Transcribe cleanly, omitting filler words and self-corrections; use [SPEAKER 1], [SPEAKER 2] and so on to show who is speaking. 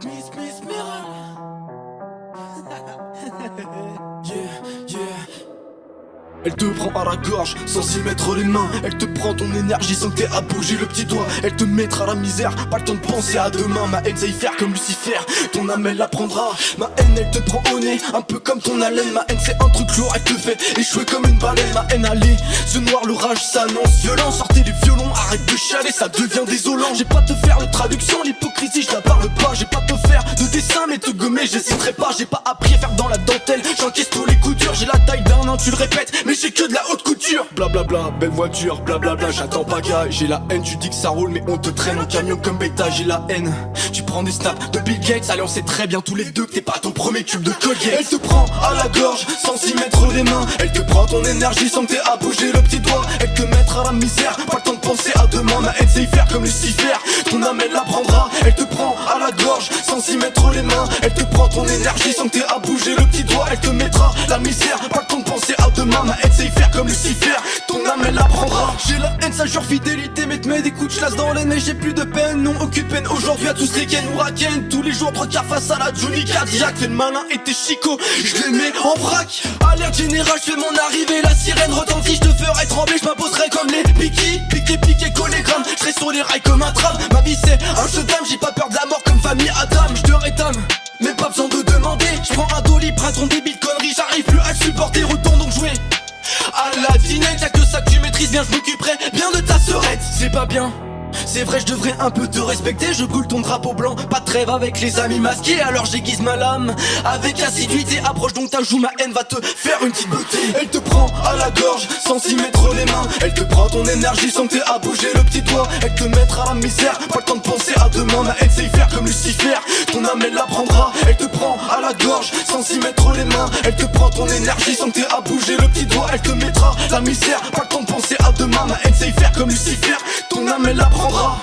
[SPEAKER 1] Smith Mirror. Yeah. Elle te prend à la gorge sans y mettre les mains. Elle te prend ton énergie sans que t'aies à bouger le petit doigt. Elle te mettra la misère, pas le temps de penser à demain. Ma haine sait y faire comme Lucifer, ton âme elle l'apprendra. Ma haine elle te prend au nez, un peu comme ton haleine. Ma haine c'est un truc lourd, elle te fait échouer comme une baleine. Ma haine allez, ce noir l'orage s'annonce violent. Sortez les violons, arrête de chialer, ça devient désolant. J'ai pas te faire de traduction, l'hypocrisie je la parle pas. J'ai pas te faire de dessin mais te gommer j'hésiterai pas. J'ai pas appris à faire dans la dentelle, j'encaisse tous les coups durs. J'ai la taille d'un an, tu le répètes, mais j'ai que de la haute couture. Blablabla, belle voiture, blablabla, j'attends pas gars. J'ai la haine, tu dis que ça roule mais on te traîne en camion comme bêta. J'ai la haine, tu prends des snaps de Bill Gates. Allez on sait très bien tous les deux que t'es pas ton premier tube de Colgate. Elle te prend à la gorge sans s'y mettre les mains. Elle te prend ton énergie sans que t'aies à bouger le petit doigt. Elle te mettra la misère, pas le temps de penser à demain. Ma haine sait y faire comme Lucifer, ton âme elle l'apprendra. Elle te prend à la gorge sans s'y mettre les mains. Elle te prend ton énergie sans que t'aies à bouger le petit doigt. Elle te mettra la misère, pas le temps de penser à demain. Ma haine sait y faire comme Lucifer, ton âme elle l'apprendra. J'ai la haine, ça jure fidélité, mais te mets des coups de chlasse dans les nez. J'ai plus de peine, non aucune peine. Aujourd'hui à tous les gains nous raquennent. Tous les jours 3 quarts face à la Johnny Cadillac. Fais le malin et t'es chico, je les mets en vrac. Alerte générale, je fais mon arrivée. La sirène retentit, je te ferai trembler. Je m'imposerai comme les piqué, collé gramme. Je serai sur les rails comme un tram. Ma vie c'est un jeu d'âme, j'ai pas peur de la mort comme famille Adam. Je te rétame, même pas besoin de demander. Je prends un dolly, prends ton débile de conneries. J'arrive plus à le supporter, retourne donc jouer à la dinette. Y'a que ça que tu maîtrises bien, je m'occuperai bien de ta sœurette. C'est pas bien, c'est vrai, je devrais un peu te respecter. Je coule ton drapeau blanc, pas de trêve avec les amis masqués. Alors j'aiguise ma lame avec assiduité. Approche donc ta joue, ma haine va te faire une petite beauté. Elle te prend à la gorge sans s'y mettre les mains. Elle te prend ton énergie sans que t'aies à bouger le petit doigt. Elle te mettra la misère, pas le temps de penser à demain. Ma haine sait y faire comme Lucifer, ton âme elle l'apprendra. Elle te prend à la gorge sans s'y mettre les mains. Elle te prend ton énergie sans que t'aies à bouger le petit doigt. Elle te mettra la misère, pas le temps de penser à demain. Ma haine sait y faire comme Lucifer, ton âme elle l'apprendra.